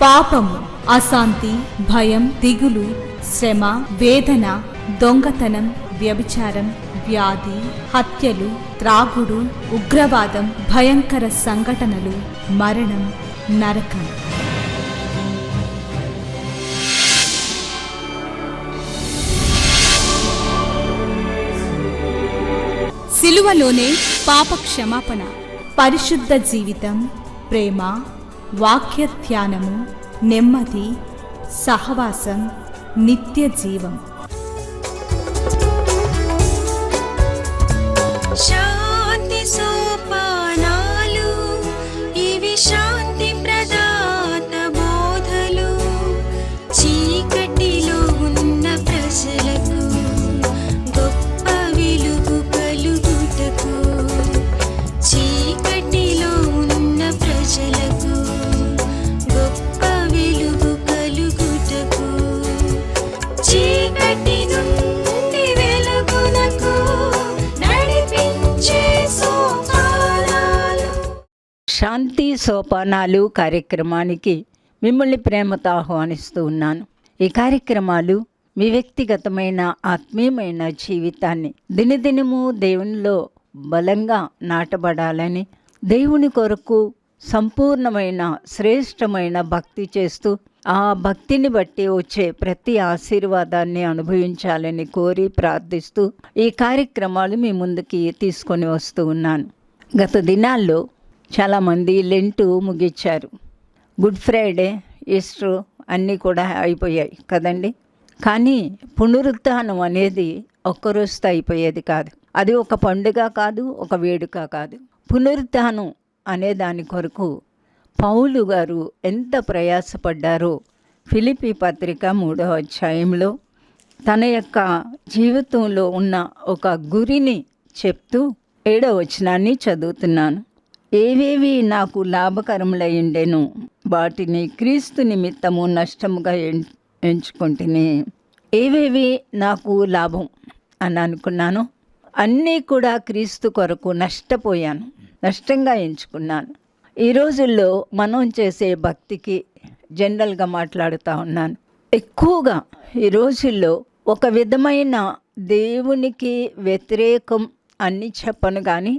పాపము, అశాంతి, భయం, దిగులు, శ్రమ, వేదన, దొంగతనం, వ్యభిచారం, వ్యాధి, హత్యలు, త్రాగుడు, ఉగ్రవాదం, భయంకర సంఘటనలు, మరణం, నరకం. సిలువలోనే పాప క్షమాపణ, పరిశుద్ధ జీవితం, ప్రేమ, వాక్య ధ్యానము, నెమ్మది, సహవాసం, నిత్య జీవం. శాంతి సోపానాలు, ఇవి శాంతి ప్రదాత బోధలు. చీకటిలో ఉన్న ప్రజలకు గొప్ప వెలుగు కలుగుటకు, చీకటిలో ఉన్న ప్రజలకు గొప్ప వెలుగు కలుగుటకు, చీకటి నుండి వెలుగునకు నడిపించే సోపానాలు. శాంతి సోపానాలు కార్యక్రమానికి మిమ్మల్ని ప్రేమతో ఆహ్వానిస్తూ ఉన్నాను. ఈ కార్యక్రమాలు మీ వ్యక్తిగతమైన ఆత్మీయమైన జీవితాన్ని దినదినము దేవునిలో బలంగా నాటబడాలని, దేవుని కొరకు సంపూర్ణమైన శ్రేష్టమైన భక్తి చేస్తూ ఆ భక్తిని బట్టి వచ్చే ప్రతి ఆశీర్వాదాన్ని అనుభవించాలని కోరి ప్రార్థిస్తూ ఈ కార్యక్రమాలు మీ ముందుకి తీసుకొని వస్తూ ఉన్నాను. గత దినాల్లో చాలామంది లెంటు ముగించారు. గుడ్ ఫ్రైడే, ఈస్టర్ అన్నీ కూడా అయిపోయాయి కదండి. కానీ పునరుత్థానం అనేది ఒక్కరోజుతో అయిపోయేది కాదు. అది ఒక పండుగ కాదు, ఒక వేడుక కాదు. పునరుత్థానం అనే దాని కొరకు పౌలు గారు ఎంత ప్రయాసపడ్డారో ఫిలిప్పీ పత్రిక 3వ అధ్యాయంలో తన యొక్క జీవితంలో ఉన్న ఒక గురిని చెప్తూ 7వ వచనాన్ని చదువుతున్నాను. ఏవేవి నాకు లాభకరములయ్యుండెను, వాటిని క్రీస్తు నిమిత్తము నష్టముగా ఎంచుకుంటుని. ఏవేవి నాకు లాభం అని అనుకున్నాను, అన్నీ కూడా క్రీస్తు కొరకు నష్టపోయాను, నష్టంగా ఎంచుకున్నాను. ఈ రోజుల్లో మనం చేసే భక్తికి జనరల్గా మాట్లాడుతూ ఉన్నాను. ఎక్కువగా ఈ రోజుల్లో ఒక విధమైన దేవునికి వ్యతిరేకం అని చెప్పను, కానీ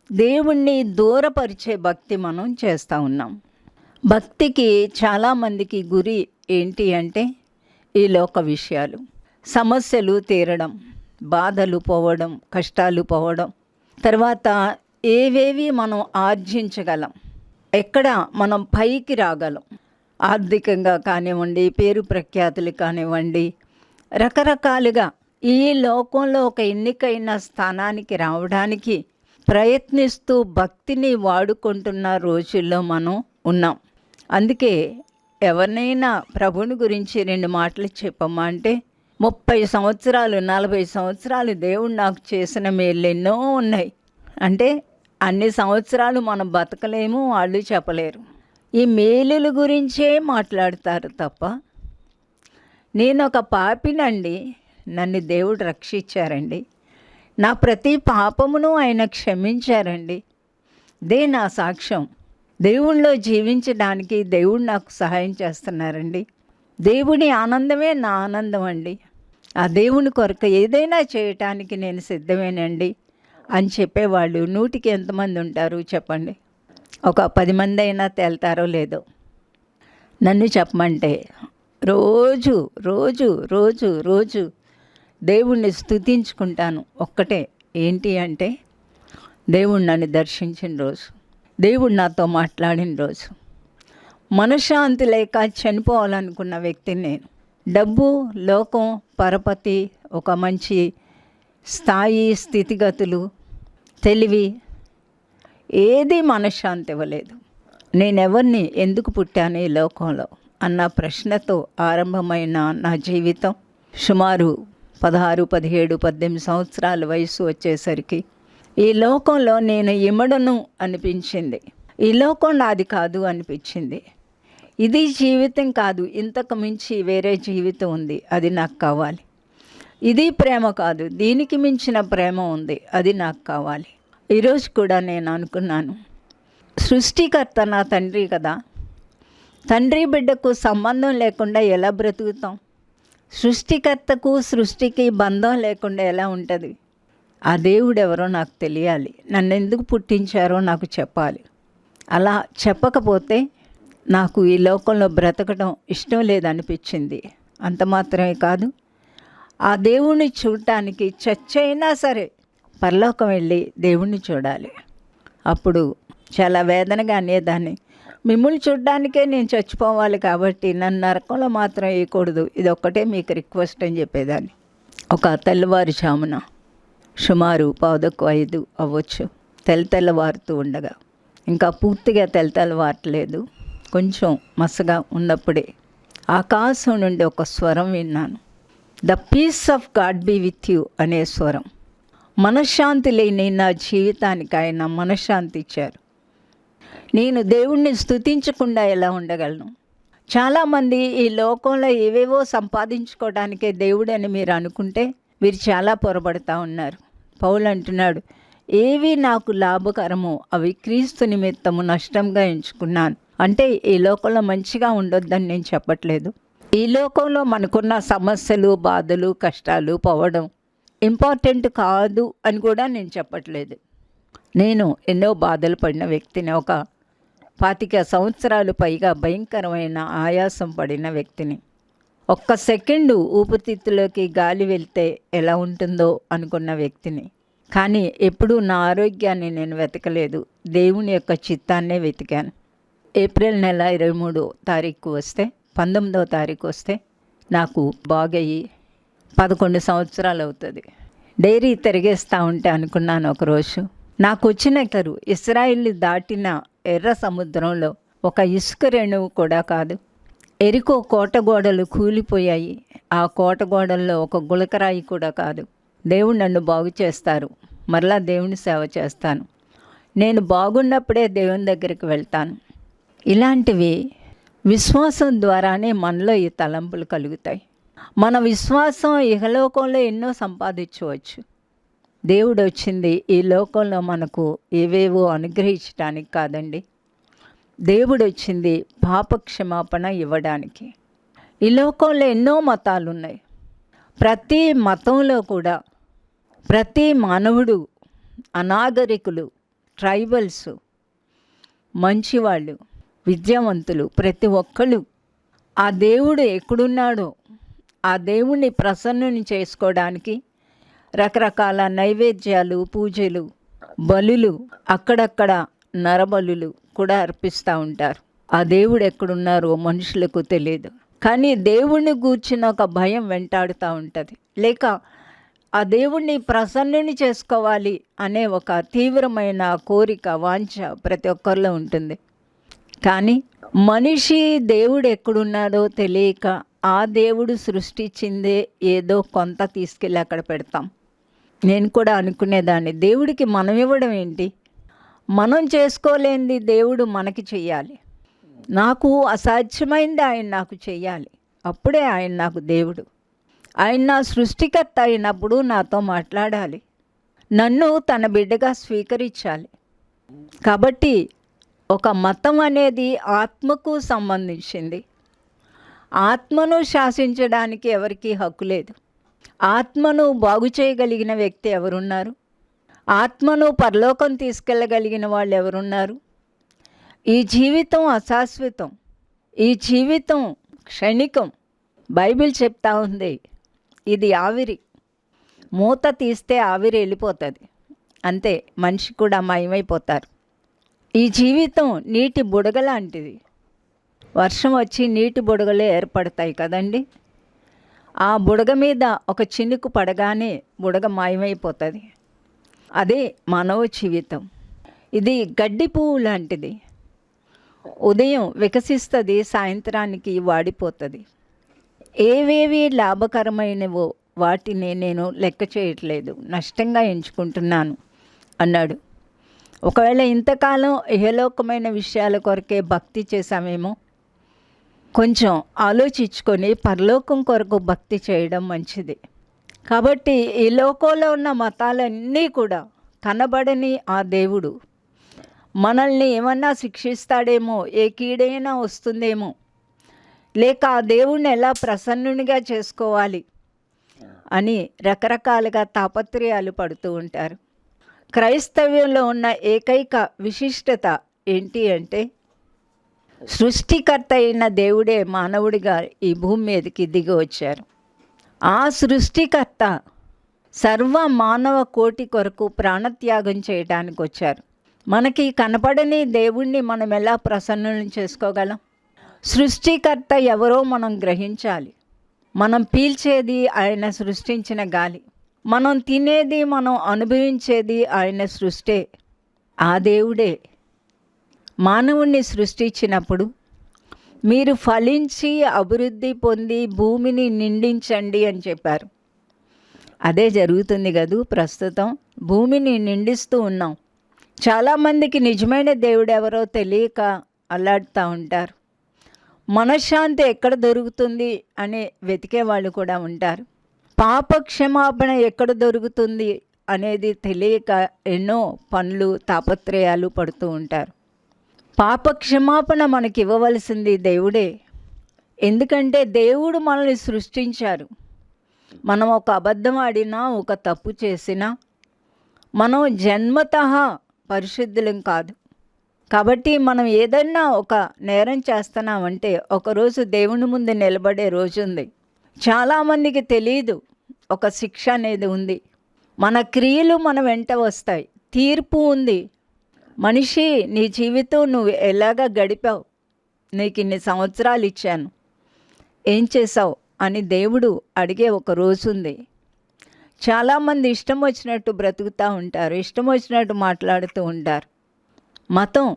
దేవుణ్ణి దూరపరిచే భక్తి మనం చేస్తూ ఉన్నాం. భక్తికి చాలామందికి గురి ఏంటి అంటే ఈ లోక విషయాలు, సమస్యలు తీరడం, బాధలు పోవడం, కష్టాలు పోవడం, తర్వాత ఏవేవి మనం ఆర్జించగలం, ఎక్కడ మనం పైకి రాగలం, ఆర్థికంగా కానివ్వండి, పేరు ప్రఖ్యాతులు కానివ్వండి, రకరకాలుగా ఈ లోకంలో ఒక ఎన్నికైన స్థానానికి రావడానికి ప్రయత్నిస్తూ భక్తిని వాడుకుంటున్న రోజుల్లో మనం ఉన్నాం. అందుకే ఎవరినైనా ప్రభుని గురించి 2 మాటలు చెప్పమ్మా అంటే 30 సంవత్సరాలు 40 సంవత్సరాలు దేవుడు నాకు చేసిన మేలు ఎన్నో ఉన్నాయి అంటే అన్ని సంవత్సరాలు మనం బతకలేము, వాళ్ళు చెప్పలేరు. ఈ మేలుల గురించే మాట్లాడతారు తప్ప, నేను ఒక పాపినండి, నన్ను దేవుడు రక్షించారండి, నా ప్రతి పాపమును ఆయన క్షమించారండి, దే నా సాక్ష్యం, దేవుళ్ళో జీవించడానికి దేవుడు నాకు సహాయం చేస్తున్నారండి, దేవుని ఆనందమే నా ఆనందం అండి, ఆ దేవుని కొరకు ఏదైనా చేయటానికి నేను సిద్ధమేనండి అని చెప్పేవాళ్ళు 100కి ఎంతమంది ఉంటారు చెప్పండి? ఒక 10 మంది అయినా తేల్తారో లేదో. నన్ను చెప్పమంటే రోజు రోజు రోజు రోజు దేవుణ్ణి స్తుతించుకుంటాను. ఒక్కటే ఏంటి అంటే దేవుడు నన్ను దర్శించిన రోజు, దేవుడు నాతో మాట్లాడిన రోజు. మనశ్శాంతి లేక చనిపోవాలనుకున్న వ్యక్తిని నేను. డబ్బు, లోకం, పరపతి, ఒక మంచి స్థాయి, స్థితిగతులు, తెలివి ఏది మనశ్శాంతి ఇవ్వలేదు. నేనెవరిని, ఎందుకు పుట్టాను ఈ లోకంలో అన్న ప్రశ్నతో ఆరంభమైన నా జీవితం సుమారు 16, 17, 18 సంవత్సరాల వయసు వచ్చేసరికి ఈ లోకంలో నేను ఇమడను అనిపించింది. ఈ లోకం నాది కాదు అనిపించింది. ఇది జీవితం కాదు, ఇంతకు మించి వేరే జీవితం ఉంది, అది నాకు కావాలి. ఇది ప్రేమ కాదు, దీనికి మించిన ప్రేమ ఉంది, అది నాకు కావాలి. ఈరోజు కూడా నేను అనుకున్నాను, సృష్టికర్త నా తండ్రి కదా, తండ్రి బిడ్డకు సంబంధం లేకుండా ఎలా బ్రతుకుతాం? సృష్టికర్తకు సృష్టికి బంధం లేకుండా ఎలా ఉంటుంది? ఆ దేవుడు ఎవరో నాకు తెలియాలి, నన్ను ఎందుకు పుట్టించారో నాకు చెప్పాలి. అలా చెప్పకపోతే నాకు ఈ లోకంలో బ్రతకడం ఇష్టం లేదనిపించింది. అంత మాత్రమే కాదు, ఆ దేవుణ్ణి చూడటానికి చచ్చైనా సరే పరలోకం వెళ్ళి దేవుణ్ణి చూడాలి. అప్పుడు చాలా వేదనగా అనేదాన్ని, మిమ్మల్ని చూడడానికే నేను చచ్చిపోవాలి, కాబట్టి నన్ను నరకంలో మాత్రం వేయకూడదు, ఇది ఒక్కటే మీకు రిక్వెస్ట్ అని చెప్పేదాన్ని. ఒక తెల్లవారుజామున సుమారు 4:45 అవ్వచ్చు, తెల్లవారుతూ ఉండగా, ఇంకా పూర్తిగా తెల్లవారట్లేదు, కొంచెం మసగా ఉన్నప్పుడే ఆకాశం నుండి ఒక స్వరం విన్నాను. The peace of God be with you అనే స్వరం. మనశ్శాంతి లేని నా జీవితానికి ఆయన మనశ్శాంతి ఇచ్చారు. నేను దేవుణ్ణి స్తుతించకుండా ఎలా ఉండగలను? చాలామంది ఈ లోకంలో ఏవేవో సంపాదించుకోవడానికే దేవుడని మీరు అనుకుంటే మీరు చాలా పొరబడుతూ ఉన్నారు. పౌలు అంటున్నాడు, ఏవి నాకు లాభకరమో అవి క్రీస్తు నిమిత్తము నష్టంగా ఎంచుకున్నాను. అంటే ఈ లోకంలో మంచిగా ఉండొద్దని నేను చెప్పట్లేదు. ఈ లోకంలో మనకున్న సమస్యలు, బాధలు, కష్టాలు పోవడం ఇంపార్టెంట్ కాదు అని కూడా నేను చెప్పట్లేదు. నేను ఎన్నో బాధలు పడిన వ్యక్తిని, ఒక 25 సంవత్సరాలు పైగా భయంకరమైన ఆయాసం పడిన వ్యక్తిని. ఒక్క సెకండు ఊపిరితిత్తులోకి గాలి వెళ్తే ఎలా ఉంటుందో అనుకున్న వ్యక్తిని. కానీ ఎప్పుడూ నా ఆరోగ్యాన్ని నేను వెతకలేదు, దేవుని యొక్క చిత్తాన్నే వెతికాను. ఏప్రిల్ నెల 23వ తారీఖు వస్తే, 19వ తారీఖు వస్తే నాకు బాగయ్యి 11 సంవత్సరాలు అవుతుంది. డైరీ తిరిగేస్తూ ఉంటే అనుకున్నాను ఒకరోజు, నాకు వచ్చిన ఇస్రాయిల్ దాటిన ఎర్ర సముద్రంలో ఒక ఇసుక రేణువు కూడా కాదు. ఎరికో కోటగోడలు కూలిపోయాయి, ఆ కోటగోడల్లో ఒక గులకరాయి కూడా కాదు. దేవుడు నన్ను బాగు చేస్తారు, మరలా దేవుని సేవ చేస్తాను, నేను బాగున్నప్పుడే దేవుని దగ్గరికి వెళ్తాను. ఇలాంటివి విశ్వాసం ద్వారానే మనలో ఈ తలంపులు కలుగుతాయి. మన విశ్వాసం ఇహలోకంలో ఎన్నో సంపాదించవచ్చు. దేవుడు వచ్చింది ఈ లోకంలో మనకు ఏవేవో అనుగ్రహించడానికి కాదండి. దేవుడు వచ్చింది పాపక్షమాపణ ఇవ్వడానికి. ఈ లోకంలో ఎన్నో మతాలు ఉన్నాయి. ప్రతి మతంలో కూడా ప్రతి మానవుడు, అనాగరికులు, ట్రైబల్స్, మంచివాళ్ళు, విద్యావంతులు, ప్రతి ఒక్కళ్ళు ఆ దేవుడు ఎక్కడున్నాడో ఆ దేవుణ్ణి ప్రసన్నుని చేసుకోవడానికి రకరకాల నైవేద్యాలు, పూజలు, బలులు, అక్కడక్కడ నరబలులు కూడా అర్పిస్తూ ఉంటారు. ఆ దేవుడు ఎక్కడున్నారో మనుషులకు తెలియదు, కానీ దేవుణ్ణి గూర్చిన ఒక భయం వెంటాడుతూ ఉంటుంది. లేక ఆ దేవుణ్ణి ప్రసన్నుని చేసుకోవాలి అనే ఒక తీవ్రమైన కోరిక, వాంఛ ప్రతి ఒక్కరిలో ఉంటుంది. కానీ మనిషి దేవుడు ఎక్కడున్నాడో తెలియక ఆ దేవుడు సృష్టించిందే ఏదో కొంత తీసుకెళ్ళి అక్కడ పెడతాం. నేను కూడా అనుకునేదాన్ని, దేవుడికి మనం ఇవ్వడం ఏంటి? మనం చేసుకోలేనిది దేవుడు మనకి చెయ్యాలి. నాకు అసాధ్యమైంది ఆయన నాకు చెయ్యాలి, అప్పుడే ఆయన నాకు దేవుడు. ఆయన నా సృష్టికర్త అయినప్పుడు నాతో మాట్లాడాలి, నన్ను తన బిడ్డగా స్వీకరించాలి. కాబట్టి ఒక మతం అనేది ఆత్మకు సంబంధించింది. ఆత్మను శాసించడానికి ఎవరికీ హక్కు లేదు. ఆత్మను బాగు చేయగలిగిన వ్యక్తి ఎవరున్నారు? ఆత్మను పరలోకం తీసుకెళ్ళగలిగిన వాళ్ళు ఎవరున్నారు? ఈ జీవితం అశాశ్వతం, ఈ జీవితం క్షణికం. బైబిల్ చెప్తా ఉంది, ఇది ఆవిరి, మూత తీస్తే ఆవిరి వెళ్ళిపోతుంది, అంతే, మనిషి కూడా మాయమైపోతారు. ఈ జీవితం నీటి బుడగ లాంటిది. వర్షం వచ్చి నీటి బుడగలే ఏర్పడతాయి కదండి. ఆ బుడగ మీద ఒక చినుకు పడగానే బుడగ మాయమైపోతుంది. అదే మానవ జీవితం. ఇది గడ్డి పువ్వు లాంటిది. ఉదయం వికసిస్తుంది, సాయంత్రానికి వాడిపోతుంది. ఏవేవి లాభకరమైనవో వాటిని నేను లెక్క చేయట్లేదు, నష్టంగా ఎంచుకుంటున్నాను అన్నాడు. ఒకవేళ ఇంతకాలం ఇహలోకమైన విషయాల కొరకే భక్తి చేశామేమో, కొంచెం ఆలోచించుకొని పరలోకం కొరకు భక్తి చేయడం మంచిది. కాబట్టి ఈ లోకంలో ఉన్న మతాలన్నీ కూడా కనబడని ఆ దేవుడు మనల్ని ఏమన్నా శిక్షిస్తాడేమో, ఏ కీడైనా వస్తుందేమో, లేక ఆ దేవుణ్ణి ఎలా ప్రసన్నునిగా చేసుకోవాలి అని రకరకాలుగా తాపత్రయాలు పడుతూ ఉంటారు. క్రైస్తవ్యంలో ఉన్న ఏకైక విశిష్టత ఏంటి అంటే, సృష్టికర్త అయిన దేవుడే మానవుడిగా ఈ భూమి మీదకి దిగి వచ్చారు. ఆ సృష్టికర్త సర్వ మానవ కోటి కొరకు ప్రాణత్యాగం చేయడానికి వచ్చారు. మనకి కనపడని దేవుణ్ణి మనం ఎలా ప్రసన్నం చేసుకోగలం? సృష్టికర్త ఎవరో మనం గ్రహించాలి. మనం పీల్చేది ఆయన సృష్టించిన గాలి, మనం తినేది, మనం అనుభవించేది ఆయన సృష్టే. ఆ దేవుడే మానవుణ్ణి సృష్టించినప్పుడు మీరు ఫలించి అభివృద్ధి పొంది భూమిని నిండించండి అని చెప్పారు. అదే జరుగుతుంది కదూ. ప్రస్తుతం భూమిని నిండిస్తూ ఉన్నాం. చాలామందికి నిజమైన దేవుడు ఎవరో తెలియక అల్లాడుతూ ఉంటారు. మనశ్శాంతి ఎక్కడ దొరుకుతుంది అని వెతికే వాళ్ళు కూడా ఉంటారు. పాప క్షమాపణ ఎక్కడ దొరుకుతుంది అనేది తెలియక ఎన్నో పనులు, తాపత్రయాలు పడుతూ ఉంటారు. పాప క్షమాపణ మనకి ఇవ్వవలసింది దేవుడే. ఎందుకంటే దేవుడు మనల్ని సృష్టించారు. మనం ఒక అబద్ధం ఆడినా, ఒక తప్పు చేసినా మనం జన్మతః పరిశుద్ధులం కాదు. కాబట్టి మనం ఏదన్నా ఒక నేరం చేస్తున్నామంటే ఒకరోజు దేవుని ముందు నిలబడే రోజు ఉంది. చాలామందికి తెలియదు ఒక శిక్ష అనేది ఉంది. మన క్రియలు మన వెంట వస్తాయి. తీర్పు ఉంది. మనిషి, నీ జీవితం నువ్వు ఎలాగ గడిపావు, నీకు ఇన్ని సంవత్సరాలు ఇచ్చాను, ఏం చేసావు అని దేవుడు అడిగే ఒక రోజు ఉంది. చాలామంది ఇష్టం వచ్చినట్టు బ్రతుకుతూ ఉంటారు, ఇష్టం వచ్చినట్టు మాట్లాడుతూ ఉంటారు. మతం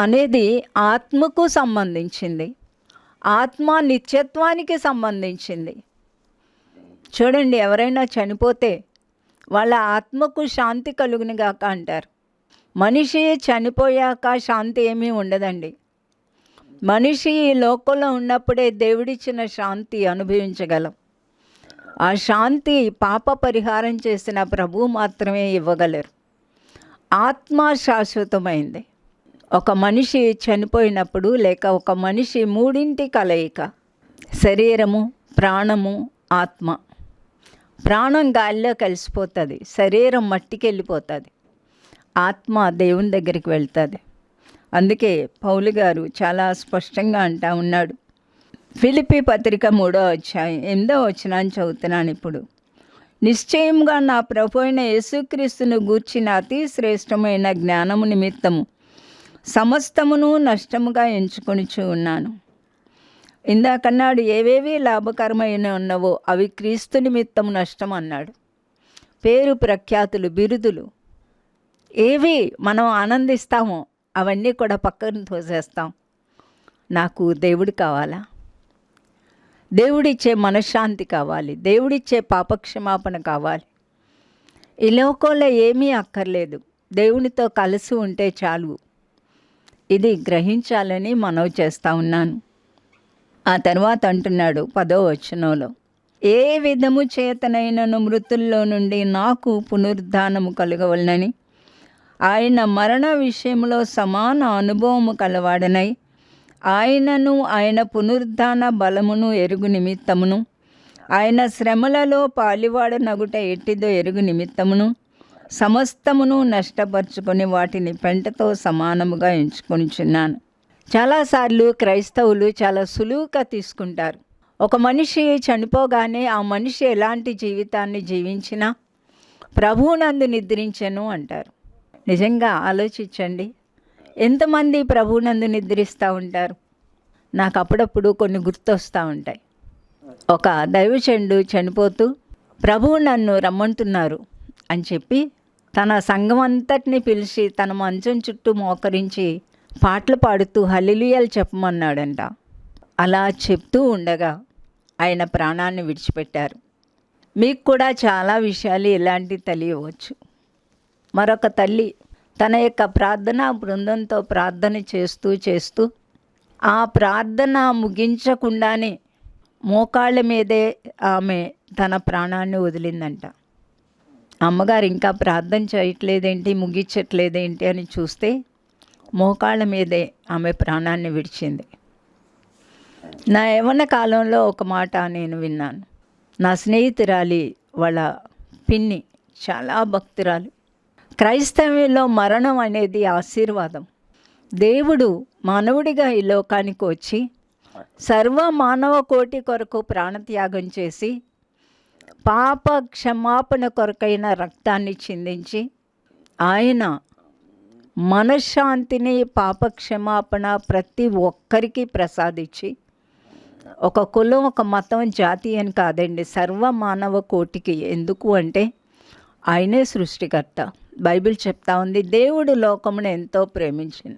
అనేది ఆత్మకు సంబంధించింది, ఆత్మ నిత్యత్వానికి సంబంధించింది. చూడండి, ఎవరైనా చనిపోతే వాళ్ళ ఆత్మకు శాంతి కలుగునుగాక అంటారు. మనిషి చనిపోయాక శాంతి ఏమీ ఉండదండి. మనిషి ఈ లోకంలో ఉన్నప్పుడే దేవుడిచ్చిన శాంతి అనుభవించగలం. ఆ శాంతి పాప పరిహారం చేసిన ప్రభువు మాత్రమే ఇవ్వగలరు. ఆత్మ శాశ్వతమైంది. ఒక మనిషి చనిపోయినప్పుడు, లేక ఒక మనిషి మూడింటి కలయిక, శరీరము, ప్రాణము, ఆత్మ. ప్రాణం గాలిలో కలిసిపోతుంది, శరీరం మట్టికి వెళ్ళిపోతుంది, ఆత్మ దేవుని దగ్గరికి వెళ్తుంది. అందుకే పౌలు గారు చాలా స్పష్టంగా అంటా ఉన్నాడు. ఫిలిప్పీ పత్రిక 3వ అధ్యాయం 8వ వచనాన్ని చదువుతున్నాను ఇప్పుడు. నిశ్చయంగా నా ప్రభు అయిన యేసుక్రీస్తును గూర్చిన అతి శ్రేష్టమైన జ్ఞానము నిమిత్తము సమస్తమును నష్టముగా ఎంచుకొనిచూ ఉన్నాను. ఇందాకన్నాడు ఏవేవి లాభకరమైన ఉన్నవో అవి క్రీస్తు నిమిత్తము నష్టం అన్నాడు. పేరు ప్రఖ్యాతులు, బిరుదులు ఏవి మనం ఆనందిస్తామో అవన్నీ కూడా పక్కన తోసేస్తాం. నాకు దేవుడు కావాలా? దేవుడిచ్చే మనశ్శాంతి కావాలి, దేవుడిచ్చే పాపక్షమాపణ కావాలి. ఈ లోకంలో ఏమీ అక్కర్లేదు, దేవునితో కలిసి ఉంటే చాలు. ఇది గ్రహించాలని మనవి చేస్తూ ఉన్నాను. ఆ తర్వాత అంటున్నాడు 10వ వచనంలో, ఏ విధము చేతనైనను మృతుల్లో నుండి నాకు పునరుద్ధానము కలగవలనని ఆయన మరణ విషయంలో సమాన అనుభవము కలవాడనై ఆయనను, ఆయన పునరుద్ధాన బలమును ఎరుగు నిమిత్తమును, ఆయన శ్రమలలో పాలివాడనగుట ఎట్టిదో ఎరుగు నిమిత్తమును సమస్తమును నష్టపరుచుకొని వాటిని పెంటతో సమానముగా ఎంచుకొనిచున్నాను. చాలాసార్లు క్రైస్తవులు చాలా సులువుగా తీసుకుంటారు. ఒక మనిషి చనిపోగానే ఆ మనిషి ఎలాంటి జీవితాన్ని జీవించినా ప్రభువునందు నిద్రించెను అంటారు. నిజంగా ఆలోచించండి, ఎంతమంది ప్రభువునందు నిద్రిస్తూ ఉంటారు? నాకు అప్పుడప్పుడు కొన్ని గుర్తొస్తూ ఉంటాయి. ఒక దైవచండు చనిపోతూ ప్రభువు నన్ను రమ్మంటున్నారు అని చెప్పి తన సంఘం అంతటిని పిలిచి తన మంచం చుట్టూ మోకరించి పాటలు పాడుతూ హల్లెలూయాలు చెప్పమన్నాడంట. అలా చెప్తూ ఉండగా ఆయన ప్రాణాన్ని విడిచిపెట్టారు. మీకు కూడా చాలా విషయాలు ఇలాంటివి తెలియవచ్చు. మరొక తల్లి తన యొక్క ప్రార్థనా బృందంతో ప్రార్థన చేస్తూ ఆ ప్రార్థన ముగించకుండానే మోకాళ్ళ మీదే ఆమె తన ప్రాణాన్ని వదిలిందంట. అమ్మగారు ఇంకా ప్రార్థన చేయట్లేదేంటి, ముగించట్లేదేంటి అని చూస్తే మోకాళ్ళ మీదే ఆమె ప్రాణాన్ని విడిచింది. నా యవ్వన కాలంలో ఒక మాట నేను విన్నాను. నా స్నేహితురాలి వాళ్ళ పిన్ని చాలా భక్తురాలు. క్రైస్తవ్యంలో మరణం అనేది ఆశీర్వాదం. దేవుడు మానవుడిగా ఈ లోకానికి వచ్చి సర్వ మానవ కోటి కొరకు ప్రాణత్యాగం చేసి పాప క్షమాపణ కొరకైన రక్తాన్ని చిందించి ఆయన మనశ్శాంతిని, పాప క్షమాపణ ప్రతి ఒక్కరికి ప్రసాదించి, ఒక కులం, ఒక మతం, జాతి అని కాదండి, సర్వ మానవ కోటికి. ఎందుకు అంటే ఆయనే సృష్టికర్త. బైబిల్ చెప్తా ఉంది, దేవుడు లోకమును ఎంతో ప్రేమించిన.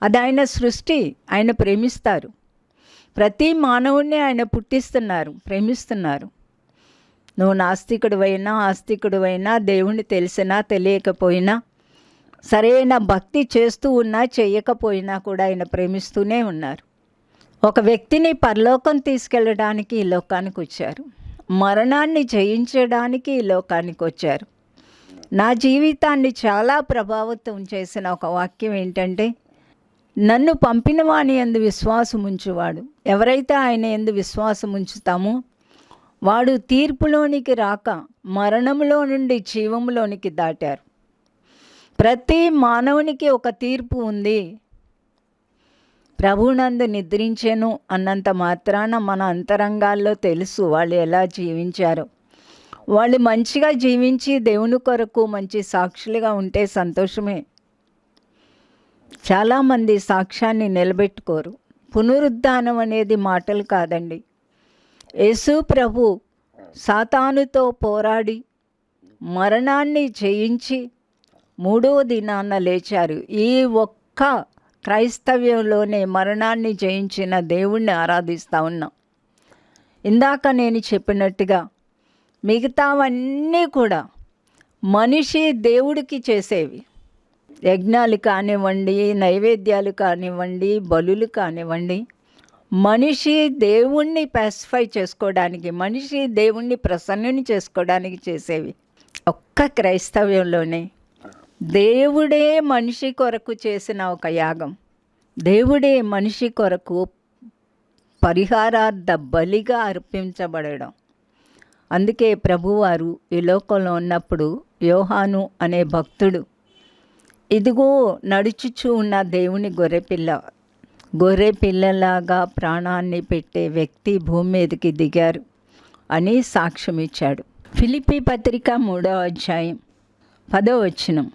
అది ఆయన సృష్టి, ఆయన ప్రేమిస్తారు. ప్రతి మానవుడిని ఆయన పుట్టిస్తున్నారు, ప్రేమిస్తున్నారు. నువ్వు నాస్తికుడివైనా ఆస్తికుడివైనా, దేవుణ్ణి తెలిసినా తెలియకపోయినా, సరైన భక్తి చేస్తూ ఉన్నా చేయకపోయినా కూడా ఆయన ప్రేమిస్తూనే ఉన్నారు. ఒక వ్యక్తిని పరలోకం తీసుకెళ్ళడానికి ఈ లోకానికి వచ్చారు. మరణాన్ని జయించడానికి ఈ లోకానికి వచ్చారు. నా జీవితాన్ని చాలా ప్రభావితం చేసిన ఒక వాక్యం ఏంటంటే, నన్ను పంపిన వాని యందు విశ్వాసం ఉంచువాడు. ఎవరైతే ఆయన యందు విశ్వాసం ఉంచుతామో వాడు తీర్పులోనికి రాక మరణంలో నుండి జీవంలోనికి దాటారు. ప్రతి మానవునికి ఒక తీర్పు ఉంది. ప్రభువునందు నిద్రించెను అన్నంత మాత్రాన మన అంతరంగాల్లో తెలుసు వాళ్ళు ఎలా జీవించారో. వాళ్ళు మంచిగా జీవించి దేవుని కొరకు మంచి సాక్షులుగా ఉంటే సంతోషమే. చాలామంది సాక్ష్యాన్ని నిలబెట్టుకోరు. పునరుద్ధానం అనేది మాటలు కాదండి. యేసు ప్రభు సాతానుతో పోరాడి మరణాన్ని జయించి 3వ దినాన లేచారు. ఈ ఒక్క క్రైస్తవ్యంలోనే మరణాన్ని జయించిన దేవుణ్ణి ఆరాధిస్తూ ఉన్నాం. ఇందాక నేను చెప్పినట్టుగా మిగతావన్నీ కూడా మనిషి దేవుడికి చేసేవి. యజ్ఞాలు కానివ్వండి, నైవేద్యాలు కానివ్వండి, బలులు కానివ్వండి, మనిషి దేవుణ్ణి పాసిఫై చేసుకోవడానికి, మనిషి దేవుణ్ణి ప్రసన్నుని చేసుకోవడానికి చేసేవి. ఒక్క క్రైస్తవ్యంలోనే దేవుడే మనిషి కొరకు చేసిన ఒక యాగం, దేవుడే మనిషి కొరకు పరిహారార్థ బలిగా అర్పించబడడం. అందుకే ప్రభువారు ఈ లోకంలో ఉన్నప్పుడు యోహాను అనే భక్తుడు, ఇదిగో నడుచుచూ ఉన్న దేవుని గొర్రె పిల్లలాగా ప్రాణాన్ని పెట్టే వ్యక్తి భూమి మీదకి దిగారు అని సాక్ష్యం ఇచ్చాడు. ఫిలిప్పీ పత్రిక 3వ అధ్యాయం 10వ వచనం,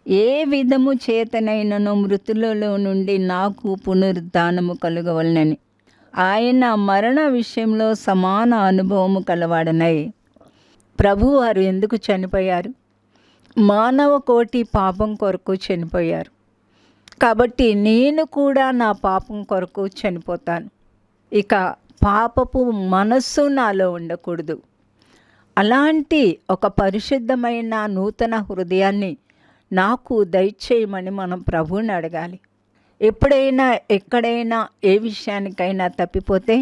ఏ విధము చేతనైనను మృతులలో నుండి నాకు పునరుద్ధానము కలుగవలనని ఆయన మరణ విషయంలో సమాన అనుభవము కలవాడనై. ప్రభువారు ఎందుకు చనిపోయారు? మానవ కోటి పాపం కొరకు చనిపోయారు. కాబట్టి నేను కూడా నా పాపం కొరకు చనిపోతాను. ఇక పాపపు మనస్సు నాలో ఉండకూడదు. అలాంటి ఒక పరిశుద్ధమైన నూతన హృదయాన్ని నాకు దయచేయమని మనం ప్రభువుని అడగాలి. ఎప్పుడైనా ఎక్కడైనా ఏ విషయానికైనా తప్పిపోతే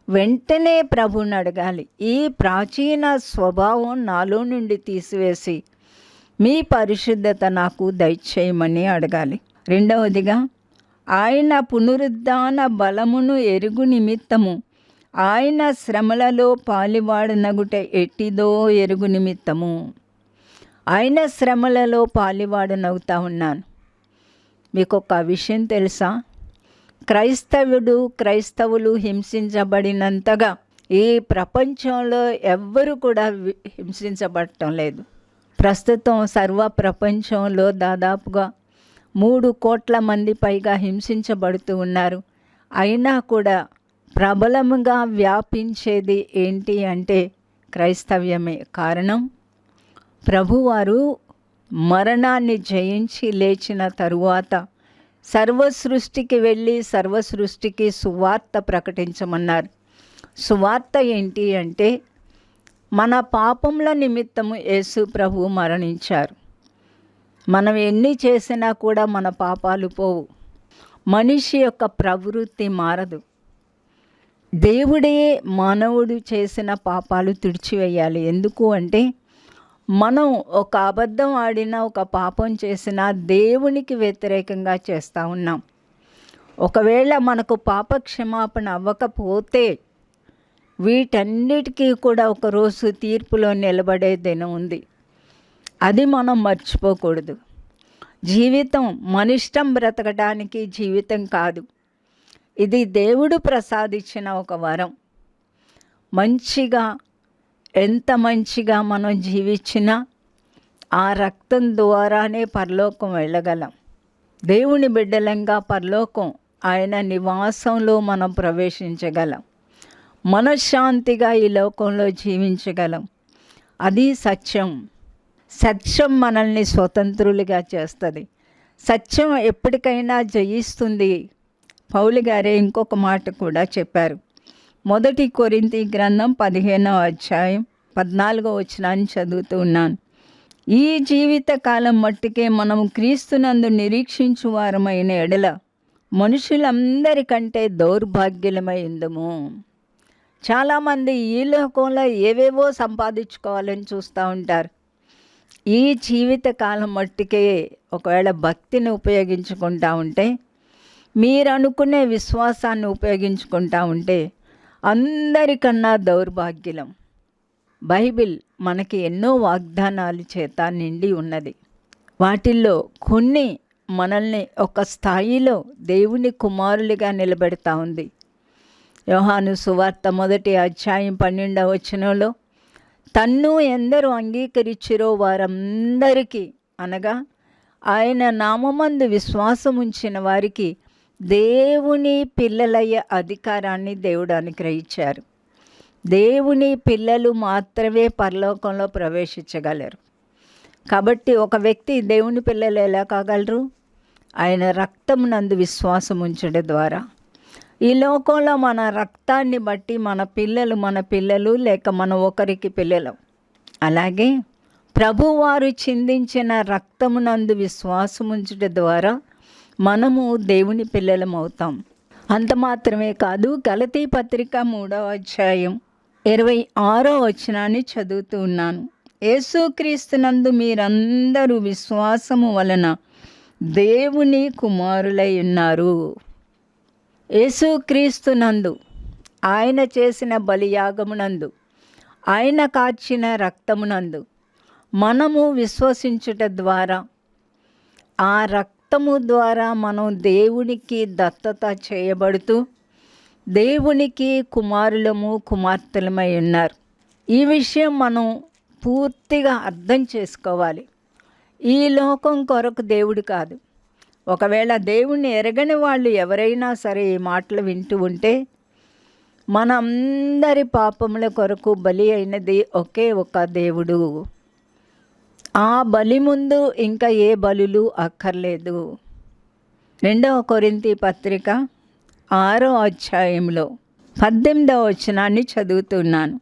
వెంటనే ప్రభువుని అడగాలి. ఈ ప్రాచీన స్వభావం నాలో నుండి తీసివేసి మీ పరిశుద్ధత నాకు దయచేయమని అడగాలి. రెండవదిగా, ఆయన పునరుద్ధాన బలమును ఎరుగు నిమిత్తము ఆయన శ్రమలలో పాలివాడనగుట ఎట్టిదో ఎరుగు నిమిత్తము. ఆయన శ్రమలలో పాలివాడనవుతా ఉన్నాను. మీకు ఒక విషయం తెలుసా? క్రైస్తవులు హింసించబడినంతగా ఈ ప్రపంచంలో ఎవ్వరూ కూడా హింసించబడటం లేదు. ప్రస్తుతం సర్వ ప్రపంచంలో దాదాపుగా 3 కోట్ల మంది పైగా హింసించబడుతూ ఉన్నారు. అయినా కూడా ప్రబలముగా వ్యాపించేది ఏంటి అంటే క్రైస్తవ్యమే. కారణం, ప్రభువారు మరణాన్ని జయించి లేచిన తరువాత సర్వసృష్టికి వెళ్ళి సర్వసృష్టికి సువార్త ప్రకటించమన్నారు. సువార్త ఏంటి అంటే, మన పాపముల నిమిత్తము యేసు ప్రభువు మరణించారు. మనం ఎన్ని చేసినా కూడా మన పాపాలు పోవు. మనిషి యొక్క ప్రవృత్తి మారదు. దేవుడే మానవుడు చేసిన పాపాలు తుడిచివేయాలి. ఎందుకు అంటే మనం ఒక అబద్ధం ఆడినా, ఒక పాపం చేసినా దేవునికి వ్యతిరేకంగా చేస్తూ ఉన్నాం. ఒకవేళ మనకు పాప క్షమాపణ అవ్వకపోతే వీటన్నిటికీ కూడా ఒకరోజు తీర్పులో నిలబడే దినం ఉంది. అది మనం మర్చిపోకూడదు. జీవితం మనిష్టం బ్రతకడానికి జీవితం కాదు. ఇది దేవుడు ప్రసాదించిన ఒక వరం. మంచిగా, ఎంత మంచిగా మనం జీవించినా ఆ రక్తం ద్వారానే పరలోకం వెళ్ళగలం. దేవుని బిడ్డలంగా పరలోకం ఆయన నివాసంలో మనం ప్రవేశించగలం. మనశ్శాంతిగా ఈ లోకంలో జీవించగలం. అది సత్యం. సత్యం మనల్ని స్వతంత్రులుగా చేస్తుంది. సత్యం ఎప్పటికైనా జయిస్తుంది. పౌలు గారే ఇంకొక మాట కూడా చెప్పారు. 1 కొరింథీ గ్రంథం 15వ అధ్యాయం 14వ వచనాన్ని చదువుతూ ఉన్నాను. ఈ జీవిత కాలం మట్టుకే మనము క్రీస్తునందు నిరీక్షించు వారమైన ఎడల మనుషులందరికంటే దౌర్భాగ్యులమై ఉందము. చాలామంది ఈ లోకంలో ఏవేవో సంపాదించుకోవాలని చూస్తూ ఉంటారు. ఈ జీవిత కాలం మట్టుకే ఒకవేళ భక్తిని ఉపయోగించుకుంటా ఉంటే, మీరు అనుకునే విశ్వాసాన్ని ఉపయోగించుకుంటా ఉంటే అందరికన్నా దౌర్భాగ్యులం. బైబిల్ మనకి ఎన్నో వాగ్దానాలు చేత నిండి ఉన్నది. వాటిల్లో కొన్ని మనల్ని ఒక స్థాయిలో దేవుని కుమారులుగా నిలబెడతా ఉంది. యోహాను సువార్త 1వ అధ్యాయం 12వ వచనంలో తన్ను ఎందరూ అంగీకరించిరో వారందరికీ, అనగా ఆయన నామమందు విశ్వాసం ఉంచిన వారికి దేవుని పిల్లలయ్యే అధికారాన్ని దేవుడు అనుగ్రహించారు. దేవుని పిల్లలు మాత్రమే పరలోకంలో ప్రవేశించగలరు. కాబట్టి ఒక వ్యక్తి దేవుని పిల్లలు ఎలా కాగలరు? ఆయన రక్తమునందు విశ్వాసం ఉంచడం ద్వారా. ఈ లోకంలో మన రక్తాన్ని బట్టి మన పిల్లలు లేక మన ఒకరికి పిల్లలు. అలాగే ప్రభువారు చిందించిన రక్తమునందు విశ్వాసం ఉంచడం ద్వారా మనము దేవుని పిల్లలం అవుతాం. అంత మాత్రమే కాదు, గలతీ పత్రిక 3వ అధ్యాయం 26వ వచనాన్ని చదువుతూ ఉన్నాను. యేసుక్రీస్తునందు మీరందరూ విశ్వాసము వలన దేవుని కుమారులై ఉన్నారు. యేసుక్రీస్తునందు, ఆయన చేసిన బలియాగమునందు, ఆయన కార్చిన రక్తమునందు మనము విశ్వసించుట ద్వారా, ఆ రక్తము ద్వారా మనం దేవునికి దత్తత చేయబడుతూ దేవునికి కుమారులము కుమార్తెలమై ఉన్నారు. ఈ విషయం మనం పూర్తిగా అర్థం చేసుకోవాలి. ఈ లోకం కొరకు దేవుడు కాదు. ఒకవేళ దేవుణ్ణి ఎరగని వాళ్ళు ఎవరైనా సరే ఈ మాటలు వింటూ ఉంటే, మనందరి పాపముల కొరకు బలి అయినది ఒకే ఒక దేవుడు. ఆ బలి ముందు ఇంకా ఏ బలులు అక్కర్లేదు. 2వ కొరింథీ పత్రిక 6వ అధ్యాయంలో 18వ వచనాన్ని చదువుతున్నాను.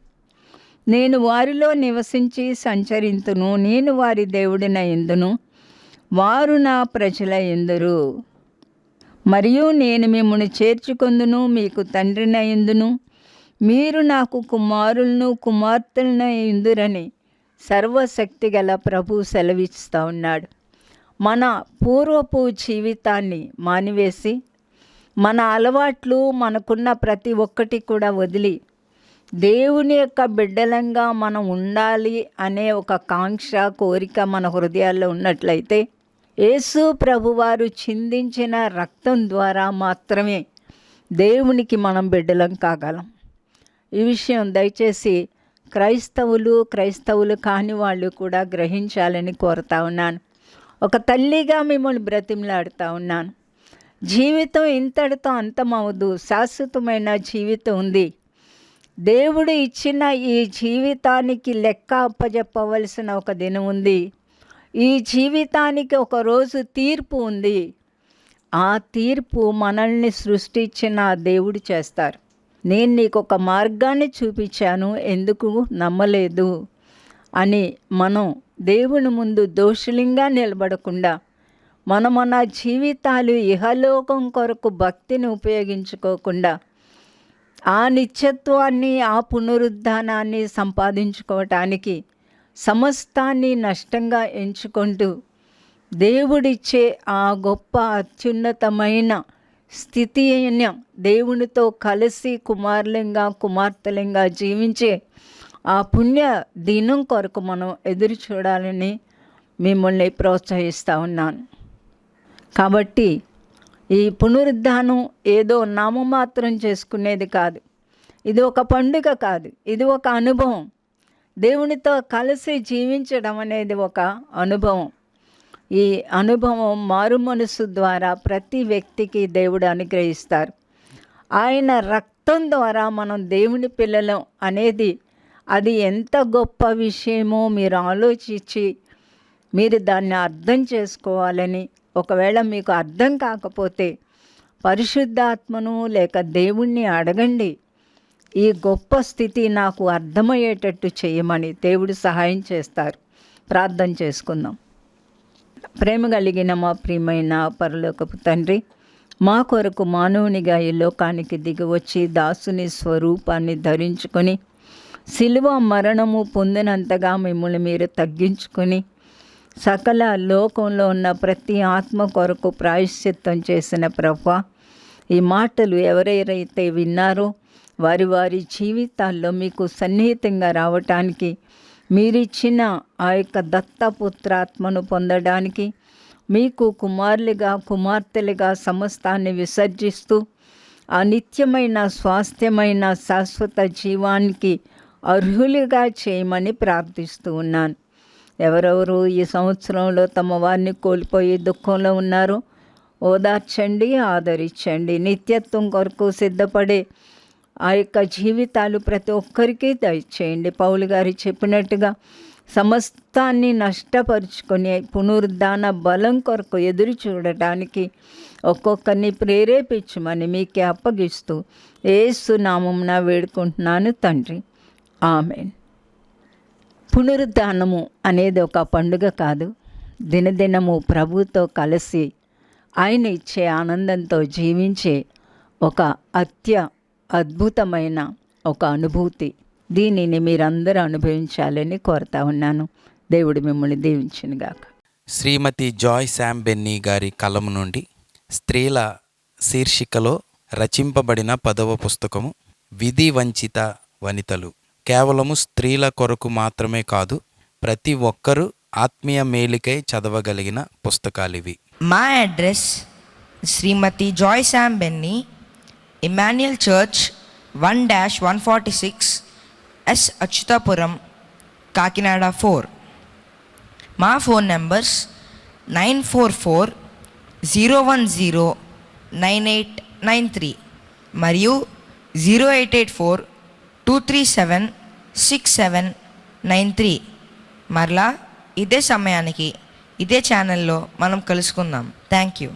నేను వారిలో నివసించి సంచరింతును, నేను వారి దేవుడినై యుందును, వారు నా ప్రజలై యుందురు. మరియు నేను మిమ్మును చేర్చుకొందును, మీకు తండ్రినై యుందును, మీరు నాకు కుమారులను కుమార్తెలనై యుందురని సర్వశక్తి గల ప్రభు సెలవిస్తూ ఉన్నాడు. మన పూర్వపు జీవితాన్ని మానివేసి, మన అలవాట్లు, మనకున్న ప్రతి ఒక్కటి కూడా వదిలి దేవుని యొక్క బిడ్డలంగా మనం ఉండాలి అనే ఒక కాంక్ష, కోరిక మన హృదయాల్లో ఉన్నట్లయితే, యేసు ప్రభువారు చిందించిన రక్తం ద్వారా మాత్రమే దేవునికి మనం బిడ్డలం కాగలం. ఈ విషయం దయచేసి క్రైస్తవులు కాని వాళ్ళు కూడా గ్రహించాలని కోరుతా ఉన్నాను. ఒక తల్లిగా మిమ్మల్ని బ్రతిమలాడుతూ ఉన్నాను. జీవితం ఇంతటితో అంతమవదు. శాశ్వతమైన జీవితం ఉంది. దేవుడు ఇచ్చిన ఈ జీవితానికి లెక్క అప్పజెప్పవలసిన ఒక దినం ఉంది. ఈ జీవితానికి ఒక రోజు తీర్పు ఉంది. ఆ తీర్పు మనల్ని సృష్టించిన దేవుడు చేస్తారు. నేను నీకు ఒక మార్గాన్ని చూపించాను, ఎందుకు నమ్మలేదు అని మనం దేవుని ముందు దోషులంగా నిలబడకుండా, మన జీవితాలు ఇహలోకం కొరకు భక్తిని ఉపయోగించుకోకుండా ఆ నిత్యత్వాన్ని, ఆ పునరుద్ధానాన్ని సంపాదించుకోవటానికి సమస్తాన్ని నష్టంగా ఎంచుకుంటూ దేవుడిచ్చే ఆ గొప్ప అత్యున్నతమైన స్థితి అయిన దేవునితో కలిసి కుమార్తెలుగా జీవించే ఆ పుణ్య దినం కొరకు మనం ఎదురు చూడాలని మిమ్మల్ని ప్రోత్సహిస్తూ ఉన్నాను. కాబట్టి ఈ పునరుద్ధానం ఏదో నామమాత్రం చేసుకునేది కాదు, ఇది ఒక పండుగ కాదు, ఇది ఒక అనుభవం. దేవునితో కలిసి జీవించడం అనేది ఒక అనుభవం. ఈ అనుభవం మారు మనసు ద్వారా ప్రతి వ్యక్తికి దేవుడు అనుగ్రహిస్తారు. ఆయన రక్తం ద్వారా మనం దేవుని పిల్లలం అనేది అది ఎంత గొప్ప విషయమో మీరు ఆలోచించి మీరు దాన్ని అర్థం చేసుకోవాలని, ఒకవేళ మీకు అర్థం కాకపోతే పరిశుద్ధాత్మను లేక దేవుణ్ణి అడగండి. ఈ గొప్ప స్థితి నాకు అర్థమయ్యేటట్టు చేయమని దేవుడు సహాయం చేస్తారు. ప్రార్థన చేసుకుందాం. ప్రేమ కలిగిన మా ప్రియమైన పరలోకపు తండ్రి, మా కొరకు మానవునిగా ఈ లోకానికి దిగివచ్చి దాసుని స్వరూపాన్ని ధరించుకొని శిలువ మరణము పొందినంతగా మిమ్మల్ని మీరు తగ్గించుకొని సకల లోకంలో ఉన్న ప్రతి ఆత్మ కొరకు ప్రాయశ్చిత్తం చేసిన ప్రభువా, ఈ మాటలు ఎవరైతే విన్నారో వారి వారి జీవితాల్లో మీకు సన్నిహితంగా రావటానికి, మీరిచ్చిన ఆ యొక్క దత్తపుత్రాత్మను పొందడానికి, మీకు కుమారులుగా కుమార్తెలుగా సమస్తాన్ని విసర్జిస్తూ ఆ నిత్యమైన స్వాస్థ్యమైన శాశ్వత జీవానికి అర్హులుగా చేయమని ప్రార్థిస్తూ ఉన్నాను. ఎవరెవరు ఈ సంవత్సరంలో తమ వారిని కోల్పోయి దుఃఖంలో ఉన్నారో ఓదార్చండి, ఆదరించండి. నిత్యత్వం కొరకు సిద్ధపడే ఆ యొక్క జీవితాలు ప్రతి ఒక్కరికి దయచేయండి. పౌలు గారు చెప్పినట్టుగా సమస్తాన్ని నష్టపరుచుకొని పునరుద్ధాన బలం కొరకు ఎదురు చూడటానికి ఒక్కొక్కరిని ప్రేరేపించమని మీకే అప్పగిస్తూ యేసు నామమున వేడుకుంటున్నాను తండ్రి, ఆమేన్. పునరుద్ధానము అనేది ఒక పండుగ కాదు, దినదినము ప్రభుతో కలిసి ఆయన ఇచ్చే ఆనందంతో జీవించే ఒక అద్భుతమైన ఒక అనుభూతి. దీనిని మీరందరూ అనుభవించాలని కోరుతా ఉన్నాను. దేవుడు మిమ్మల్ని దీవించునుగాక. శ్రీమతి జాయ్ శామ్ బెన్నీ గారి కలము నుండి స్త్రీల శీర్షికలో రచింపబడిన 10వ పుస్తకము విధి వంచిత వనితలు. కేవలము స్త్రీల కొరకు మాత్రమే కాదు, ప్రతి ఒక్కరూ ఆత్మీయ మేలుకై చదవగలిగిన పుస్తకాలివి. మా address Shrimati Joy Sam Benny, Emmanuel church 1-146 S Atchutapuram, Kakinada 4. మా ఫోన్ నంబర్స్ 944-010-9893 మరియు 0884-237-6793. మరలా ఇదే సమయానికి ఇదే ఛానల్లో మనం కలుసుకుందాం. Thank you.